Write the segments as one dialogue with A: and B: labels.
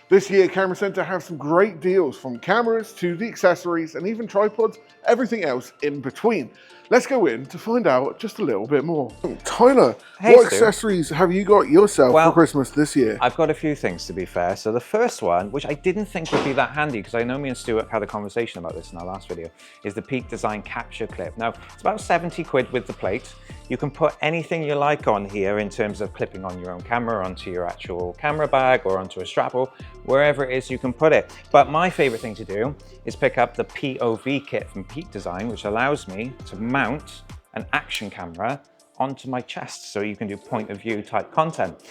A: This year, Camera Centre have some great deals from cameras to the accessories and even tripods, everything else in between. Let's go in to find out just a little bit more. Tyler,
B: Hey,
A: what
B: Stu.
A: accessories have you got yourself for Christmas this year?
B: I've got a few things, to be fair. So the first one, which I didn't think would be that handy, because I know me and Stuart had a conversation about this in our last video, is the Peak Design capture clip. Now, it's about 70 quid with the plate. You can put anything you like on here in terms of clipping on your own camera, onto your actual camera bag, or onto a strap, or wherever it is you can put it. But my favorite thing to do is pick up the POV kit from Peak Design, which allows me to mount an action camera onto my chest, so you can do point of view type content.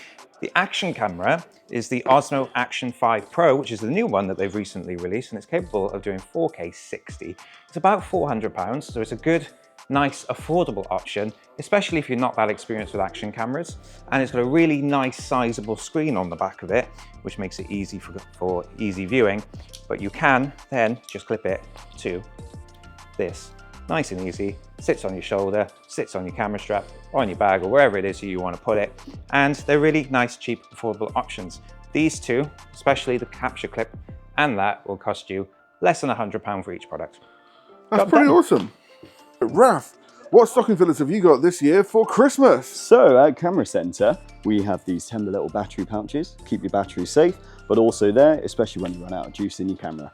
B: The action camera is the Osmo Action 5 Pro, which is the new one that they've recently released, and it's capable of doing 4K 60. It's about £400, so it's a good, nice, affordable option, especially if you're not that experienced with action cameras. And it's got a really nice, sizable screen on the back of it, which makes it easy for easy viewing. But you can then just clip it to this. Nice and easy, sits on your shoulder, sits on your camera strap, or on your bag, or wherever it is you want to put it. And they're really nice, cheap, affordable options. These two, especially the capture clip and that, will cost you less than £100 for each product.
A: That's pretty awesome. Raf, what stocking fillers have you got this year for Christmas?
C: So at Camera Centre, we have these tender little battery pouches, keep your batteries safe, but also there, especially when you run out of juice in your camera.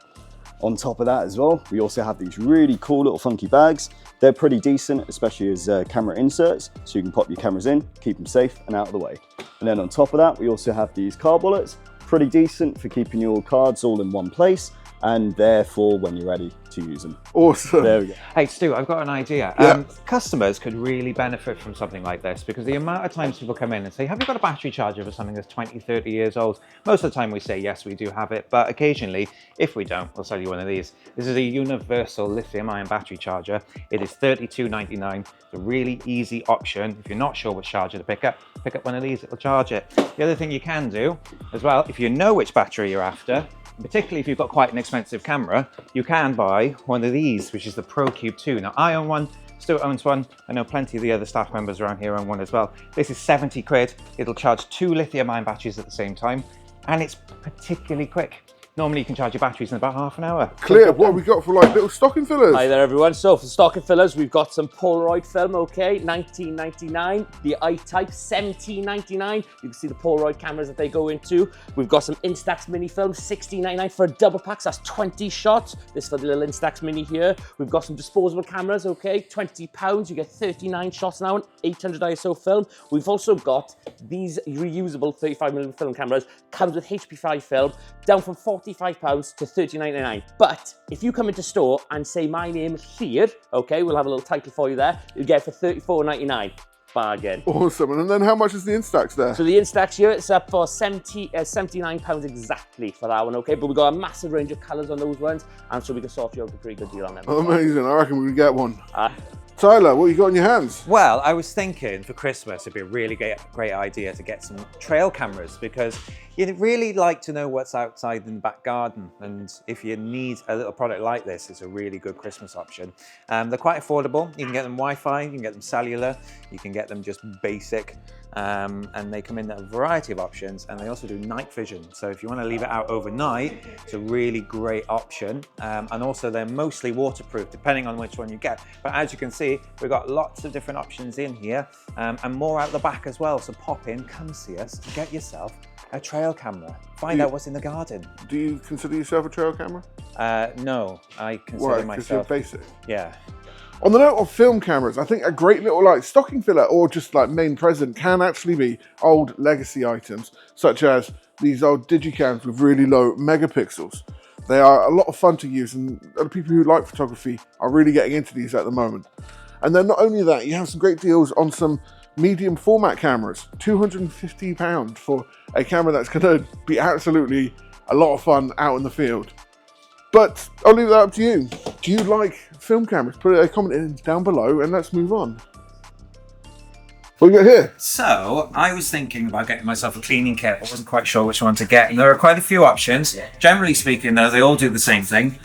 C: On top of that as well, we also have these really cool little funky bags. They're pretty decent, especially as camera inserts, so you can pop your cameras in, keep them safe and out of the way. And then on top of that, we also have these card wallets, pretty decent for keeping your cards all in one place, and therefore when you're ready to use them.
A: Awesome.
C: There we go.
B: Hey Stu, I've got an idea.
A: Yeah.
B: Customers could really benefit from something like this, because the amount of times people come in and say, have you got a battery charger for something that's 20, 30 years old? Most of the time we say, yes, we do have it. But occasionally, if we don't, we'll sell you one of these. This is a universal lithium ion battery charger. It is $32.99. It's a really easy option. If you're not sure which charger to pick up one of these, it'll charge it. The other thing you can do as well, if you know which battery you're after, particularly if you've got quite an expensive camera, you can buy one of these, which is the ProCube 2. Now, I own one, Stuart owns one. I know plenty of the other staff members around here own one as well. This is 70 quid. It'll charge 2 lithium-ion batteries at the same time, and it's particularly quick. Normally you can charge your batteries in about half an hour.
A: Clear, what have we got for like little stocking fillers?
D: Hi there everyone. So for stocking fillers, we've got some Polaroid film, okay, $19.99. The I-Type, $17.99. You can see the Polaroid cameras that they go into. We've got some Instax mini film, $16.99 for a double pack, so that's 20 shots. This for the little Instax mini here. We've got some disposable cameras, okay, £20. You get 39 shots now on 800 ISO film. We've also got these reusable 35mm film cameras, comes with HP5 film, down from £45 to $39.99. But if you come into store and say my name here, okay, we'll have a little title for you there, you'll get it for $34.99. Bargain.
A: Awesome. And then how much is the Instax there?
D: So the Instax here, it's up for £79 exactly for that one, okay? But we've got a massive range of colours on those ones, and so we can sort you out a pretty good deal on them.
A: Amazing. I reckon we can get one. Tyler, what you got in your hands?
B: Well, I was thinking for Christmas it'd be a really great idea to get some trail cameras, because you'd really like to know what's outside in the back garden, and if you need a little product like this, it's a really good Christmas option. They're quite affordable. You can get them Wi-Fi, you can get them cellular, you can get them just basic, and they come in a variety of options, and they also do night vision. So if you want to leave it out overnight, it's a really great option. And also they're mostly waterproof, depending on which one you get. But as you can see, we've got lots of different options in here, and more out the back as well. So pop in, come see us, and get yourself a trail camera. Find out what's in the garden.
A: Do you consider yourself a trail camera?
B: No, I consider myself.
A: You're basic.
B: Yeah.
A: On the note of film cameras, I think a great little like stocking filler or just like main present can actually be old legacy items, such as these old digicams with really low megapixels. They are a lot of fun to use, and the people who like photography are really getting into these at the moment. And then not only that, you have some great deals on some medium format cameras, £250 for a camera that's going to be absolutely a lot of fun out in the field. But I'll leave that up to you. Do you like film cameras? Put a comment in down below and let's move on. What we got here?
B: So I was thinking about getting myself a cleaning kit. I wasn't quite sure which one to get, and there are quite a few options. Generally speaking though, they all do the same thing.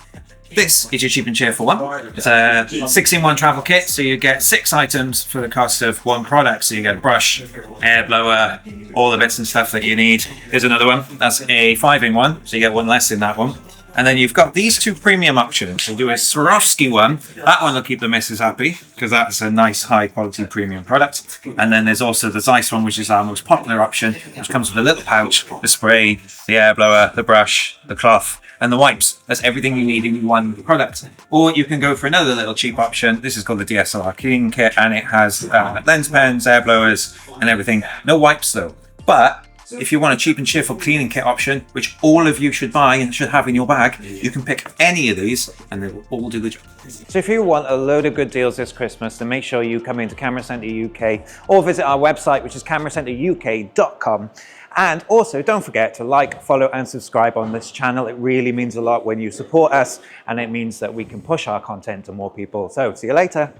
B: this is your cheap and cheerful one. It's a 6-in-1 travel kit, so you get 6 items for the cost of 1 product. So you get a brush, air blower, all the bits and stuff that you need. Here's another one. That's a 5-in-1, so you get 1 less in that one. And then you've got these 2 premium options. So you do a Swarovski one. That one will keep the missus happy because that's a nice high quality premium product. And then there's also the Zeiss one, which is our most popular option, which comes with a little pouch, the spray, the air blower, the brush, the cloth, and the wipes. That's everything you need in one product. Or you can go for another little cheap option. This is called the DSLR cleaning kit, and it has lens pens, air blowers, and everything. No wipes though. But if you want a cheap and cheerful cleaning kit option, which all of you should buy and should have in your bag, you can pick any of these and they will all do the job. So if you want a load of good deals this Christmas, then make sure you come into Camera Centre UK or visit our website, which is cameracenteruk.com. And also don't forget to like, follow and subscribe on this channel. It really means a lot when you support us, and it means that we can push our content to more people. So see you later.